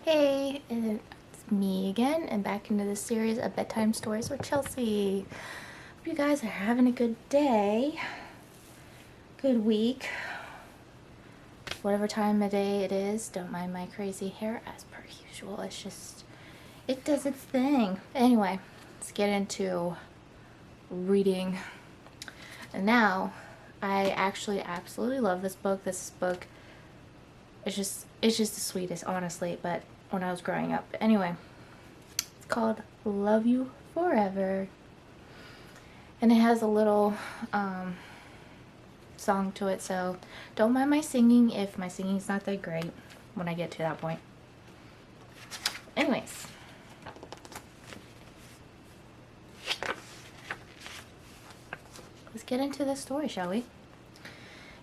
Hey, it's me again, and back into this series of bedtime stories with Chelsey. Hope you guys are having a good day, good week, whatever time of day it is. Don't mind my crazy hair as per usual. It does its thing. Anyway, let's get into reading. And now, I actually absolutely love this book. This book is just the sweetest, honestly, but when I was growing up. Anyway, it's called Love You Forever. And it has a little song to it, so don't mind my singing if my singing's not that great when I get to that point. Anyways. Let's get into the story, shall we?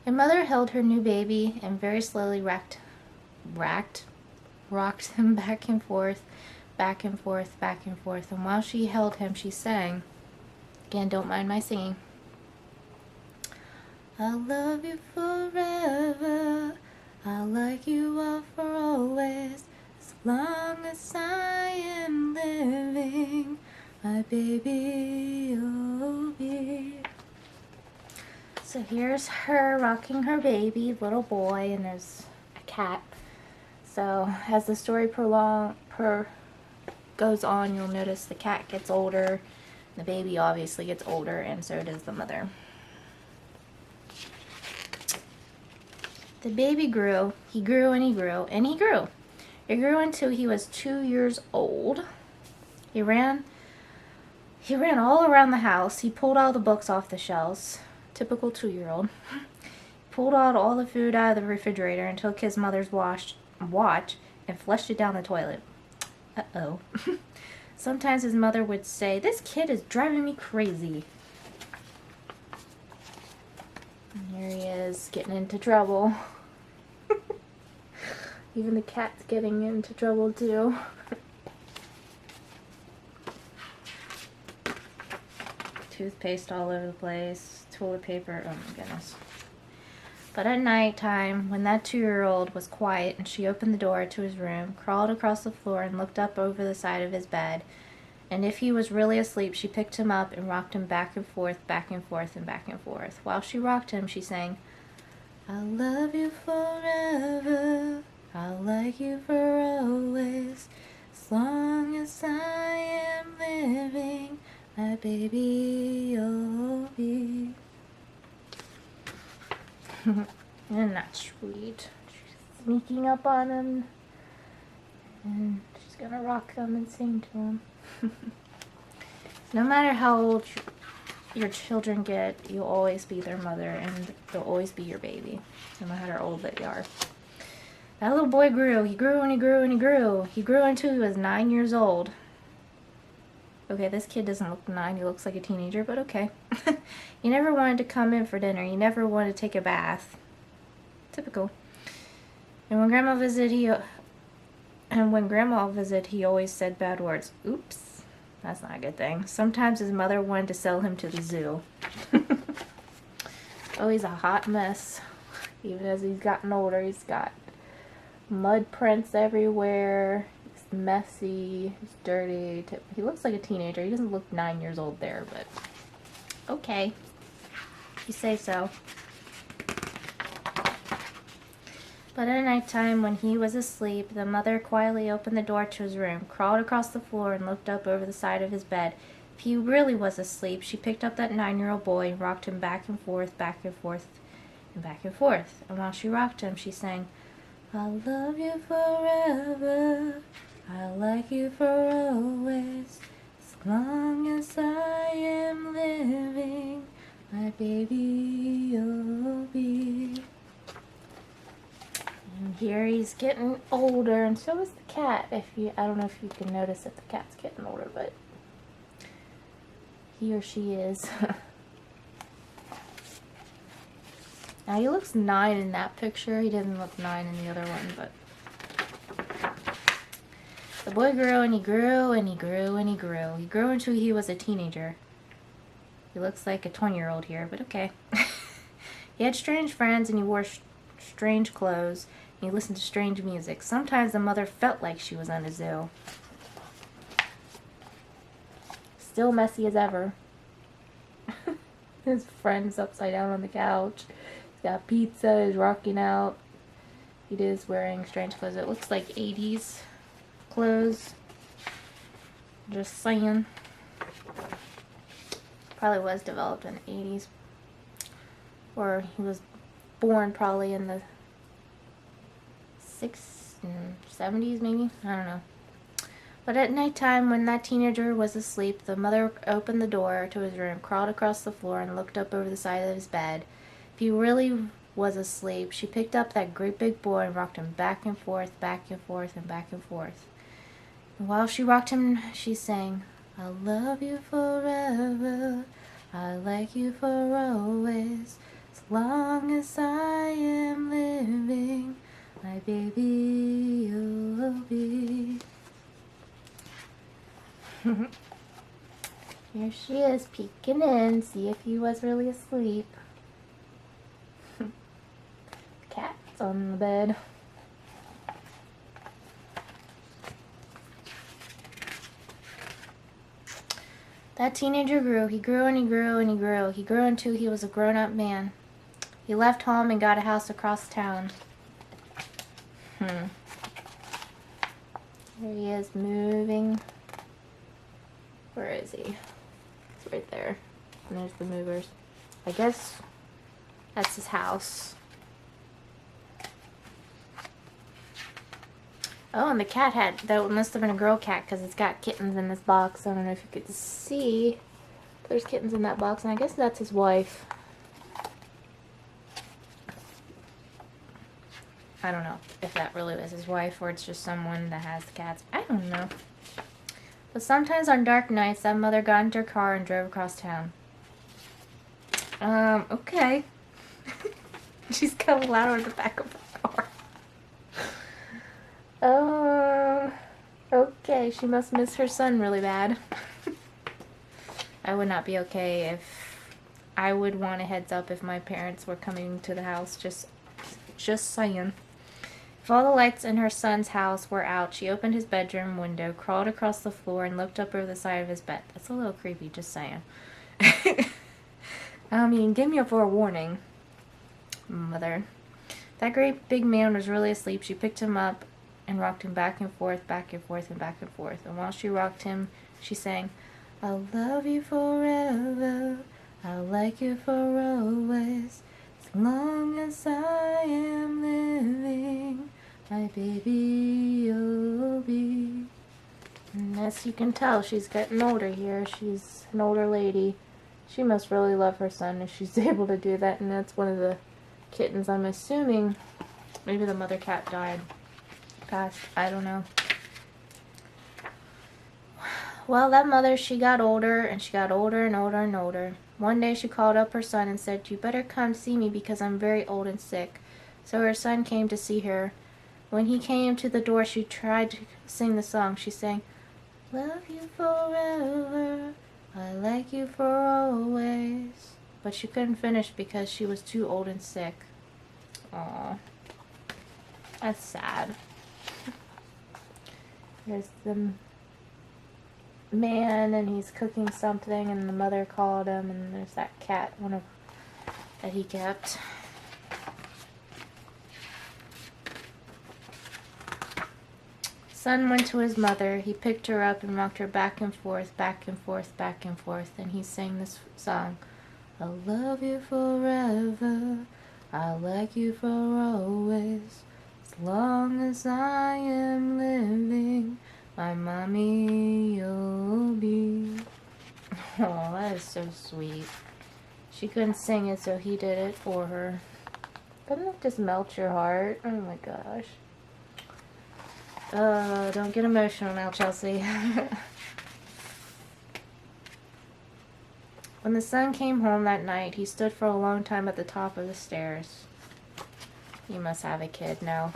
A mother held her new baby and very slowly rocked him back and forth, back and forth, back and forth. And while she held him, she sang. Again, don't mind my singing. I'll love you forever. I'll like you all for always. As long as I am living, my baby will be. So here's her rocking her baby, little boy, and there's a cat. So as the story goes on, you'll notice the cat gets older, the baby obviously gets older, and so does the mother. The baby grew. He grew and he grew and he grew. He grew until he was 2 years old. He ran all around the house. He pulled all the books off the shelves. Typical 2-year-old. Pulled out all the food out of the refrigerator and took his mother's watch and flushed it down the toilet. Uh-oh. Sometimes his mother would say, "This kid is driving me crazy." And here he is, getting into trouble. Even the cat's getting into trouble too. Toothpaste all over the place, toilet paper, oh my goodness. But at night time, when that 2-year-old was quiet and she opened the door to his room, crawled across the floor and looked up over the side of his bed, and if he was really asleep, she picked him up and rocked him back and forth, back and forth, and back and forth. While she rocked him, she sang, "I'll love you forever, I'll like you for always, as long as I am living, my baby you'll be." Isn't that sweet? She's sneaking up on him, and she's gonna rock him and sing to him. No matter how old your children get, you'll always be their mother, and they'll always be your baby, no matter how old they are. That little boy grew. He grew and he grew and he grew. He grew until he was 9 years old. Okay, this kid doesn't look 9. He looks like a teenager, but okay. He never wanted to come in for dinner. He never wanted to take a bath. Typical. And when Grandma visited, he always said bad words. Oops. That's not a good thing. Sometimes his mother wanted to sell him to the zoo. Oh, he's a hot mess. Even as he's gotten older, he's got mud prints everywhere. He's messy. He's dirty. He looks like a teenager. He doesn't look 9 years old there, but okay. You say so. But at nighttime, when he was asleep, the mother quietly opened the door to his room, crawled across the floor, and looked up over the side of his bed. If he really was asleep, she picked up that 9-year-old boy and rocked him back and forth, back and forth, and back and forth. And while she rocked him, she sang, "I'll love you forever, I'll like you for always, as long as I am living, my baby you'll be." And here he's getting older, and so is the cat. I don't know if you can notice that the cat's getting older, but he or she is. Now he looks 9 in that picture. He doesn't look 9 in the other one, but the boy grew and he grew and he grew and he grew. He grew until he was a teenager. He looks like a 20-year-old here, but okay. He had strange friends and he wore strange clothes. He listened to strange music. Sometimes the mother felt like she was in a zoo. Still messy as ever. His friend's upside down on the couch. He's got pizza, he's rocking out. He is wearing strange clothes. It looks like 80s clothes. Just saying. Probably was developed in the 80s. Or he was born probably in the 70s maybe? I don't know. But at nighttime, when that teenager was asleep, the mother opened the door to his room, crawled across the floor, and looked up over the side of his bed. If he really was asleep, she picked up that great big boy and rocked him back and forth, back and forth, and back and forth. And while she rocked him, she sang, "I'll love you forever, I like you for always, as long as I am living, my baby you'll be." Here she is peeking in, see if he was really asleep. Cat's on the bed. That teenager grew. He grew and he grew and he grew. He grew until he was a grown-up man. He left home and got a house across town. There he is moving. Where is he? It's right there. And there's the movers. I guess that's his house. Oh, and the cat had, that must have been a girl cat because it's got kittens in this box. I don't know if you could see. There's kittens in that box, and I guess that's his wife. I don't know if that really was his wife or it's just someone that has the cats. I don't know. But sometimes on dark nights, that mother got into her car and drove across town. Okay. She's got a ladder in the back of her car. Okay. She must miss her son really bad. I would not be okay if... I would want a heads up if my parents were coming to the house. Just saying. If all the lights in her son's house were out, she opened his bedroom window, crawled across the floor, and looked up over the side of his bed. That's a little creepy, just saying. I mean, give me a forewarning, mother. That great big man was really asleep. She picked him up and rocked him back and forth, back and forth, and back and forth. And while she rocked him, she sang, "I'll love you forever, I'll like you for always, as long as I am living, my baby you'll be." And as you can tell, she's getting older here. She's an older lady. She must really love her son if she's able to do that. And that's one of the kittens, I'm assuming. Maybe the mother cat died. Gosh, I don't know. Well, that mother, she got older, and she got older and older and older. One day she called up her son and said, "You better come see me because I'm very old and sick." So her son came to see her. When he came to the door, she tried to sing the song. She sang, "Love you forever, I like you for always." But she couldn't finish because she was too old and sick. Aw. That's sad. There's the man, and he's cooking something, and the mother called him, and there's that cat, that he kept. Son went to his mother. He picked her up and rocked her back and forth, back and forth, back and forth, and he sang this song. "I'll love you forever, I'll like you for always, as long as I am living, my mommy you'll be." Oh, that is so sweet. She couldn't sing it, so he did it for her. Doesn't that just melt your heart? Oh my gosh. Don't get emotional now, Chelsey. When the son came home that night, he stood for a long time at the top of the stairs. You must have a kid now.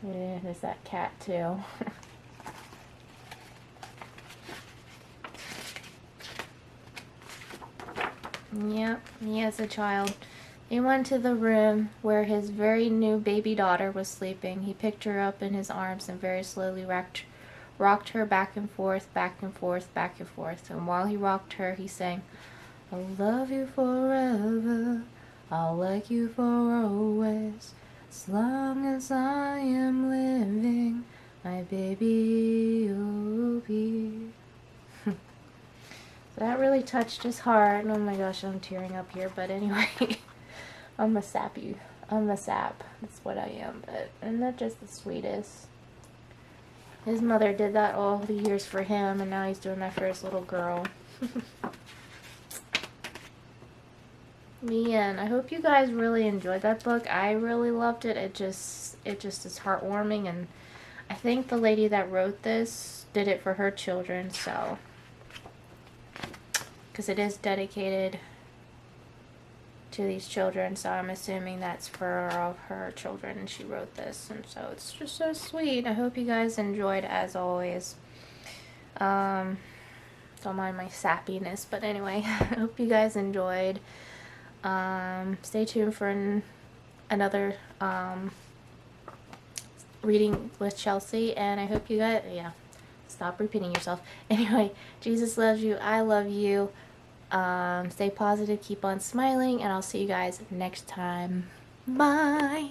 Yeah, there's that cat too. Yep, he has a child. He went to the room where his very new baby daughter was sleeping. He picked her up in his arms and very slowly rocked her back and forth, back and forth, back and forth. And while he rocked her, he sang, "I'll love you forever, I'll like you for always, as long as I am living, my baby you'll be." So that really touched his heart. Oh my gosh, I'm tearing up here. But anyway, I'm a sap. That's what I am. But isn't that just the sweetest? His mother did that all the years for him, and now he's doing that for his little girl. Man, I hope you guys really enjoyed that book. I really loved it. It just is heartwarming, and I think the lady that wrote this did it for her children, so, because it is dedicated to these children, so I'm assuming that's for all of her children, and she wrote this, and so it's just so sweet. I hope you guys enjoyed, as always. Don't mind my sappiness, but anyway, I hope you guys enjoyed. Stay tuned for another reading with Chelsey, and I hope you guys, stop repeating yourself. Anyway, Jesus loves you, I love you. Stay positive, keep on smiling, and I'll see you guys next time. Bye!